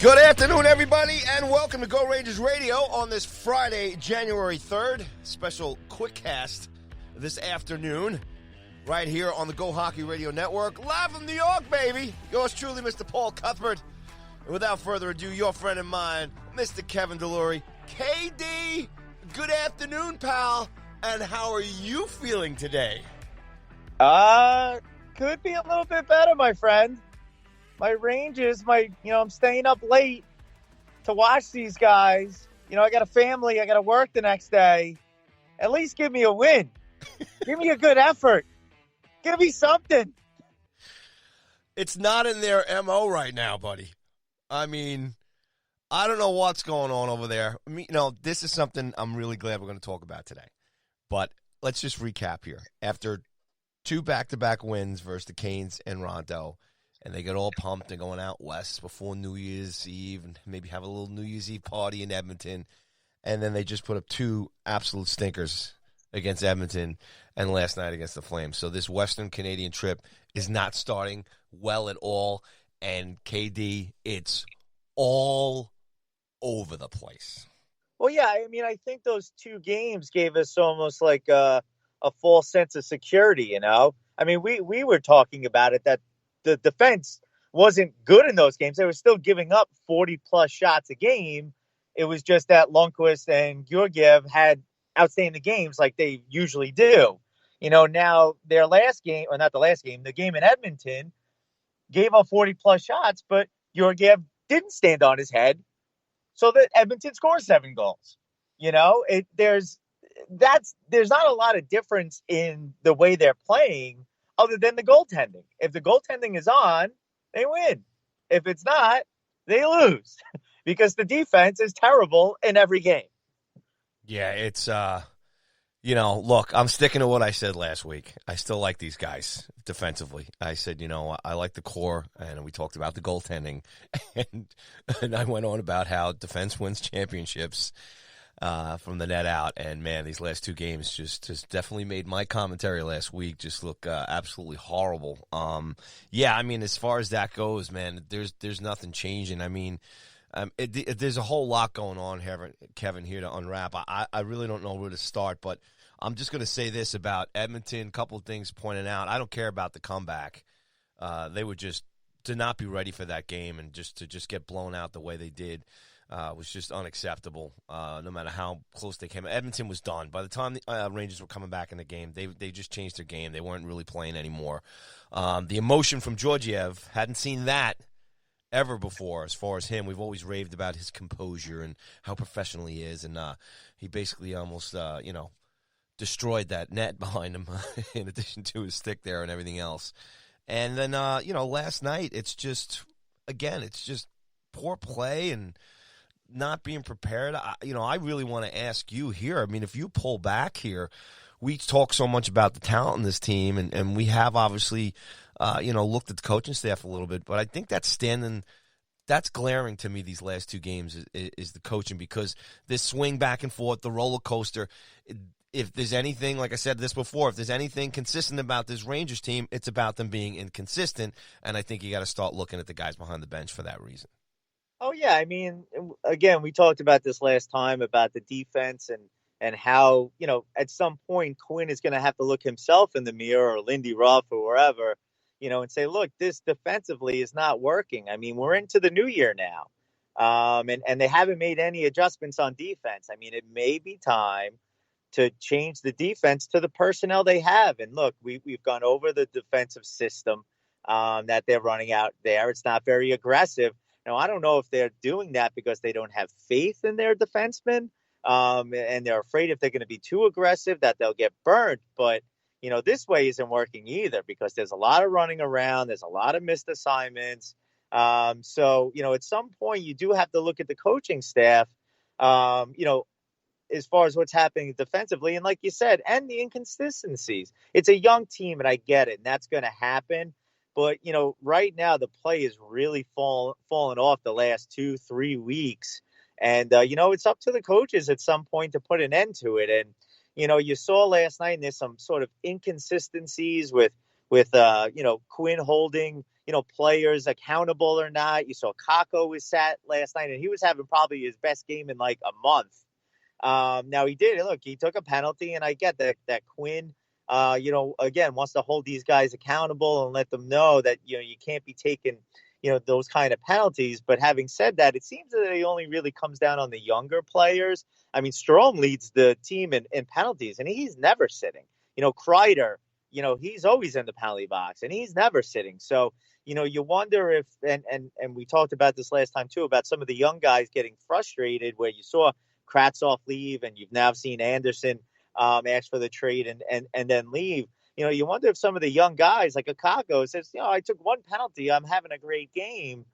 Good afternoon, everybody, and welcome to Go Rangers Radio on this Friday, January 3rd. Special quick cast this afternoon right here on the Go Hockey Radio Network. Live from New York, baby. Yours truly, Mr. Paul Cuthbert. And without further ado, your friend and mine, Mr. Kevin DeLury. KD, good afternoon, pal. And how are you feeling today? Could be a little bit better, my friend. My Rangers, I'm staying up late to watch these guys. I got a family. I got to work the next day. At least give me a win. Give me a good effort. Give me something. It's not in their MO right now, buddy. I mean, I don't know what's going on over there. This is something I'm really glad we're going to talk about today. But let's just recap here. After 2 back-to-back wins versus the Canes and Toronto, and they get all pumped and going out west before New Year's Eve and maybe have a little New Year's Eve party in Edmonton. And then they just put up 2 absolute stinkers against Edmonton and last night against the Flames. So this Western Canadian trip is not starting well at all. And KD, it's all over the place. Well, yeah, I think those 2 games gave us almost like a false sense of security, we were talking about it, that the defense wasn't good in those games. They were still giving up 40-plus shots a game. It was just that Lundqvist and Georgiev had outstanding games like they usually do. Now their last game, or not the last game, the game in Edmonton, gave up 40-plus shots, but Georgiev didn't stand on his head, so that Edmonton scored 7 goals. There's not a lot of difference in the way they're playing other than the goaltending. If the goaltending is on, they win. If it's not, they lose because the defense is terrible in every game. Yeah, it's, look, I'm sticking to what I said last week. I still like these guys defensively. I said, I like the core, and we talked about the goaltending, and I went on about how defense wins championships from the net out. And, man, these last 2 games just definitely made my commentary last week just look absolutely horrible. As far as that goes, man, there's nothing changing. There's a whole lot going on here, Kevin, here to unwrap. I really don't know where to start, but I'm just going to say this about Edmonton, a couple of things pointed out. I don't care about the comeback. They were just to not be ready for that game and to get blown out the way they did. Was just unacceptable, no matter how close they came. Edmonton was done. By the time the Rangers were coming back in the game, they just changed their game. They weren't really playing anymore. The emotion from Georgiev, hadn't seen that ever before as far as him. We've always raved about his composure and how professional he is, and he basically almost, destroyed that net behind him in addition to his stick there and everything else. And then, last night, it's just poor play and not being prepared. I really want to ask you here. If you pull back here, we talk so much about the talent in this team, and we have obviously, looked at the coaching staff a little bit. But I think that's glaring to me these last 2 games is the coaching, because this swing back and forth, the roller coaster. If there's anything, like I said this before, if there's anything consistent about this Rangers team, it's about them being inconsistent. And I think you got to start looking at the guys behind the bench for that reason. Oh, yeah. Again, we talked about this last time about the defense and how, at some point Quinn is going to have to look himself in the mirror, or Lindy Ruff or wherever, and say, look, this defensively is not working. We're into the new year now. And they haven't made any adjustments on defense. It may be time to change the defense to the personnel they have. And look, we've gone over the defensive system that they're running out there. It's not very aggressive. Now, I don't know if they're doing that because they don't have faith in their defensemen, and they're afraid if they're going to be too aggressive that they'll get burned. But, this way isn't working either, because there's a lot of running around. There's a lot of missed assignments. So, at some point you do have to look at the coaching staff, as far as what's happening defensively. And like you said, and the inconsistencies. It's a young team, and I get it, and that's going to happen. But, right now the play is really fallen off the last 2-3 weeks. And, it's up to the coaches at some point to put an end to it. And, you saw last night, and there's some sort of inconsistencies with Quinn holding players accountable or not. You saw Kako was sat last night, and he was having probably his best game in like a month. Now he did. Look, he took a penalty, and I get that Quinn, again, wants to hold these guys accountable and let them know that, you can't be taking, those kind of penalties. But having said that, it seems that it only really comes down on the younger players. I mean, Strome leads the team in penalties, and he's never sitting. Kreider, he's always in the penalty box, and he's never sitting. So, you wonder if, and we talked about this last time too, about some of the young guys getting frustrated, where you saw Kratzoff leave, and you've now seen Anderson ask for the trade and then leave. You wonder if some of the young guys like Akako says, I took one penalty, I'm having a great game,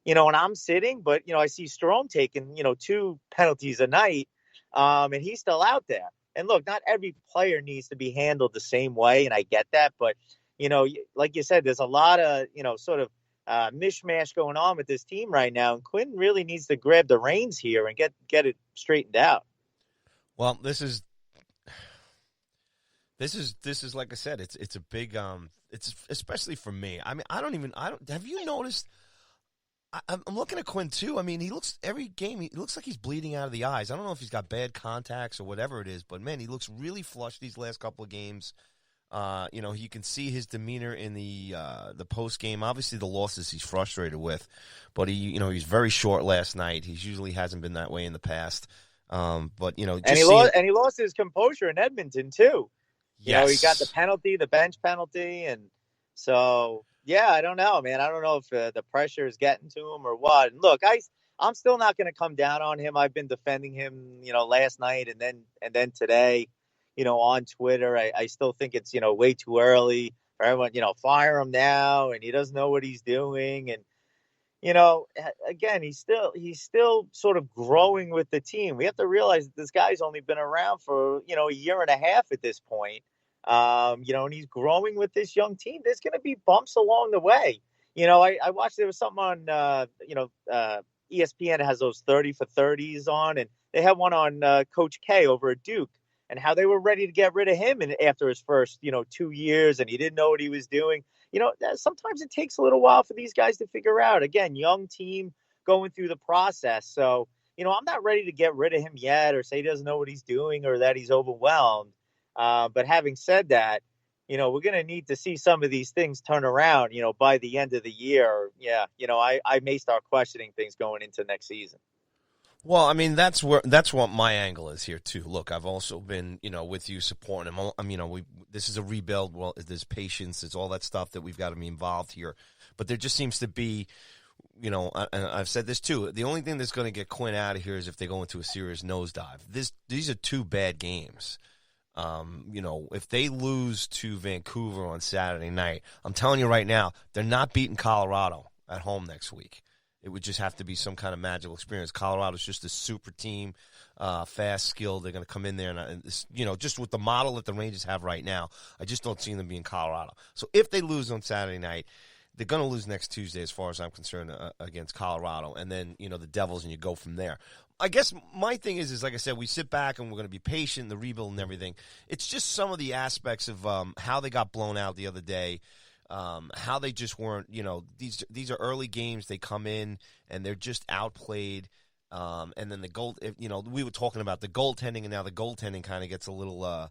and I'm sitting, but I see Strome taking, 2 penalties a night, and he's still out there. And look, not every player needs to be handled the same way, and I get that, but like you said, there's a lot of sort of mishmash going on with this team right now, and Quinn really needs to grab the reins here and get it straightened out. Well, this is like I said, it's a big it's especially for me. I mean, I don't have you noticed? I'm looking at Quinn too. I mean, he looks every game. He looks like he's bleeding out of the eyes. I don't know if he's got bad contacts or whatever it is, but man, he looks really flushed these last couple of games. You can see his demeanor in the post game. Obviously, the losses he's frustrated with, but he's very short last night. He usually hasn't been that way in the past. But he lost his composure in Edmonton too. Yes. He got the bench penalty, and so yeah, I don't know, man. I don't know if the pressure is getting to him or what. And look, I'm still not going to come down on him. I've been defending him, last night and then today. On Twitter, I still think it's, way too early for everyone, fire him now, and he doesn't know what he's doing. And, again, he's still sort of growing with the team. We have to realize that this guy's only been around for, a year and a half at this point. And he's growing with this young team. There's going to be bumps along the way. I watched, there was something on, ESPN has those 30 for 30s on, and they had one on Coach K over at Duke, and how they were ready to get rid of him after his first, 2 years, and he didn't know what he was doing. Sometimes it takes a little while for these guys to figure out. Again, young team going through the process. So, I'm not ready to get rid of him yet or say he doesn't know what he's doing or that he's overwhelmed. But having said that, we're going to need to see some of these things turn around, by the end of the year. Yeah, I may start questioning things going into next season. Well, I mean, that's what my angle is here too. Look, I've also been, with you supporting him. This is a rebuild. Well, there's patience. It's all that stuff that we've got to be involved here. But there just seems to be, and I've said this too. The only thing that's going to get Quinn out of here is if they go into a serious nosedive. These are 2 bad games. If they lose to Vancouver on Saturday night, I'm telling you right now, they're not beating Colorado at home next week. It would just have to be some kind of magical experience. Colorado's just a super team, fast, skilled. They're going to come in there, and just with the model that the Rangers have right now, I just don't see them being Colorado. So if they lose on Saturday night, they're going to lose next Tuesday, as far as I'm concerned, against Colorado, and then the Devils, and you go from there. I guess my thing is like I said, we sit back and we're going to be patient, the rebuild and everything. It's just some of the aspects of how they got blown out the other day. How they just weren't, these are early games. They come in and they're just outplayed. And then the goal, we were talking about the goaltending, and now the goaltending kind of gets a little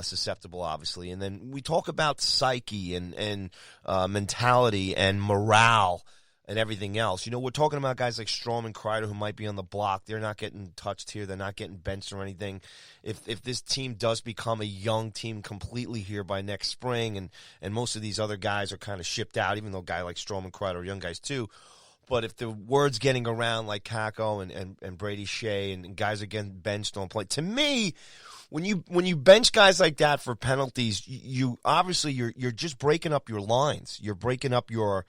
susceptible, obviously. And then we talk about psyche and mentality and morale and everything else. We're talking about guys like Strome and Kreider who might be on the block. They're not getting touched here. They're not getting benched or anything. If this team does become a young team completely here by next spring, and most of these other guys are kind of shipped out, even though a guy like Strome and Kreider are young guys too. But if the word's getting around like Kako and Brady Shea and guys are getting benched on play, to me, when you bench guys like that for penalties, you obviously you're just breaking up your lines. You're breaking up your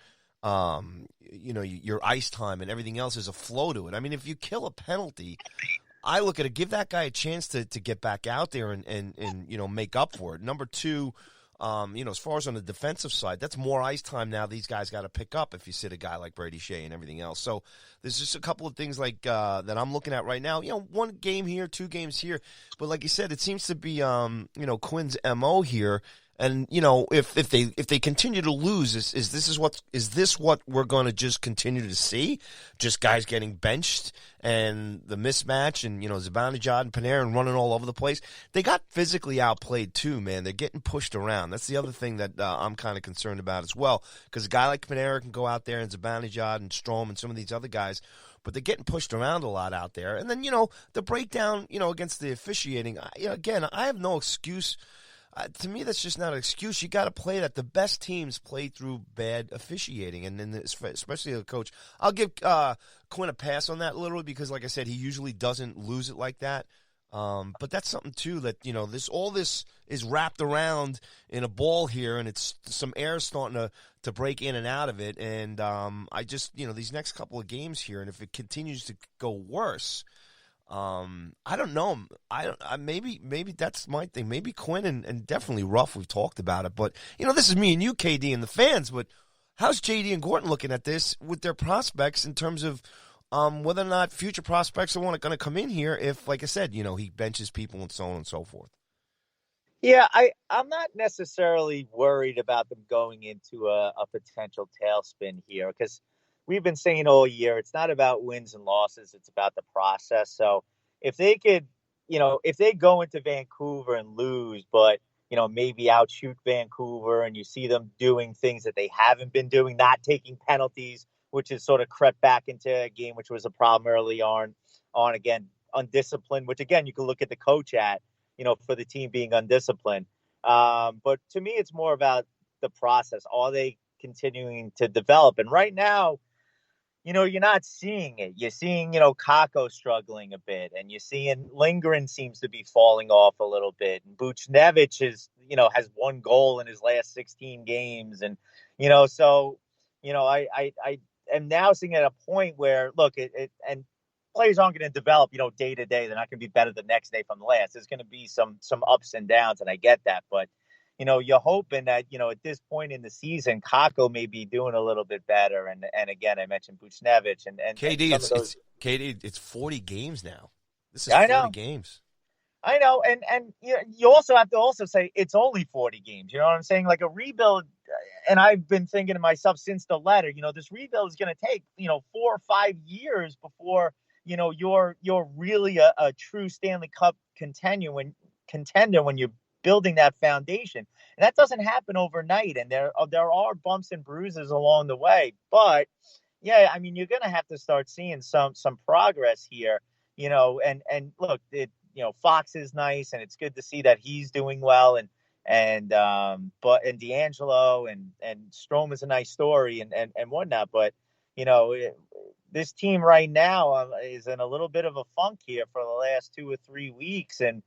your ice time, and everything else is a flow to it. I mean, if you kill a penalty, I look at it, give that guy a chance to get back out there and make up for it. Number 2, as far as on the defensive side, that's more ice time now these guys got to pick up if you sit a guy like Brady Shea and everything else. So there's just a couple of things like that I'm looking at right now. 1 game here, 2 games here. But like you said, it seems to be, Quinn's MO here. And if they continue to lose, is this what we're going to just continue to see? Just guys getting benched and the mismatch, and Zibanejad and Panarin running all over the place. They got physically outplayed too, man. They're getting pushed around. That's the other thing that I'm kind of concerned about as well, because a guy like Panarin can go out there, and Zibanejad and Strome and some of these other guys, but they're getting pushed around a lot out there. And then the breakdown against the officiating. Again, I have no excuse. To me, that's just not an excuse. You got to play that. The best teams play through bad officiating, and then especially the coach. I'll give Quinn a pass on that literally because, like I said, he usually doesn't lose it like that. But that's something too that this is wrapped around in a ball here, and it's some air starting to break in and out of it. And I just these next couple of games here, and if it continues to go worse. I don't know. Maybe that's my thing. Maybe Quinn and definitely Ruff. We've talked about it, but this is me and you, KD, and the fans. But how's JD and Gordon looking at this with their prospects in terms of whether or not future prospects are going to come in here? If, like I said, he benches people and so on and so forth. Yeah, I'm not necessarily worried about them going into a potential tailspin here because we've been saying all year, it's not about wins and losses. It's about the process. So if they could, if they go into Vancouver and lose, but, maybe outshoot Vancouver and you see them doing things that they haven't been doing, not taking penalties, which is sort of crept back into a game, which was a problem early on again, undisciplined, which again, you can look at the coach at, for the team being undisciplined. But to me, it's more about the process. Are they continuing to develop? And right now, you're not seeing it. You're seeing, Kako struggling a bit, and you're seeing Lindgren seems to be falling off a little bit. And Buchnevich has one goal in his last 16 games. And, I am now seeing at a point where, look, and players aren't going to develop, day to day. They're not going to be better the next day from the last. There's going to be some ups and downs, and I get that. But, you're hoping that, at this point in the season, Kako may be doing a little bit better. And again, I mentioned Buchnevich and KD, and some of those. it's 40 games now. This is 40 games. I know. And you also have to say it's only 40 games. You know what I'm saying? Like a rebuild. And I've been thinking to myself since the letter, this rebuild is going to take, 4 or 5 years before, you're really a true Stanley Cup contender when you're building that foundation. And that doesn't happen overnight. And there are bumps and bruises along the way. But yeah, I mean, you're going to have to start seeing some progress here, and look, Fox is nice and it's good to see that he's doing well. And D'Angelo and Strome is a nice story and whatnot. But, this team right now is in a little bit of a funk here for the last 2 or 3 weeks. And,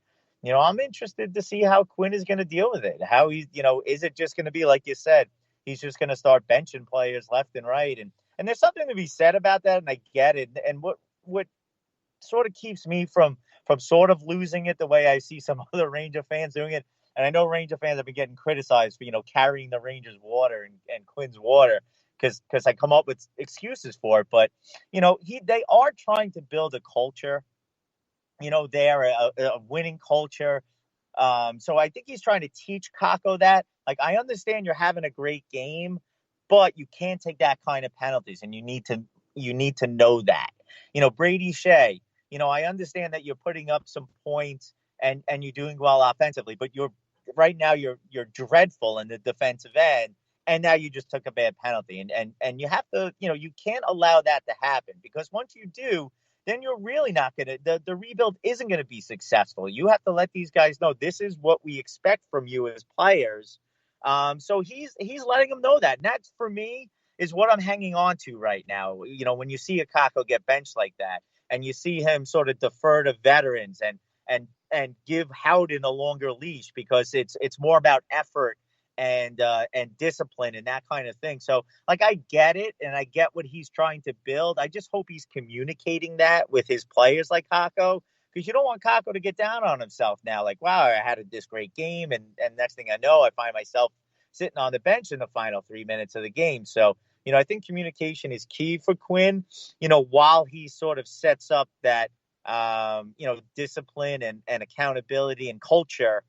I'm interested to see how Quinn is going to deal with it. How is it just going to be, like you said, he's just going to start benching players left and right. And there's something to be said about that. And I get it. And what sort of keeps me from sort of losing it the way I see some other Ranger fans doing it. And I know Ranger fans have been getting criticized for, carrying the Rangers water and Quinn's water because I come up with excuses for it. But, they are trying to build a culture, they're a winning culture. So I think he's trying to teach Kako that. Like, I understand you're having a great game, but you can't take that kind of penalties, and you need to know that. Brady Shea, I understand that you're putting up some points and you're doing well offensively, but you're dreadful in the defensive end, and now you just took a bad penalty, and you have to, you can't allow that to happen, because once you do, then you're really not going to, the rebuild isn't going to be successful. You have to let these guys know this is what we expect from you as players. So he's letting them know that. And that, for me, is what I'm hanging on to right now. When you see a Kako get benched like that, and you see him sort of defer to veterans and give Howden a longer leash, because it's more about effort and discipline and that kind of thing. So, like, I get it, and I get what he's trying to build. I just hope he's communicating that with his players like Kako, because you don't want Kako to get down on himself now. Like, wow, I had this great game, and next thing I know, I find myself sitting on the bench in the final 3 minutes of the game. So, I think communication is key for Quinn, while he sort of sets up that, discipline and accountability and culture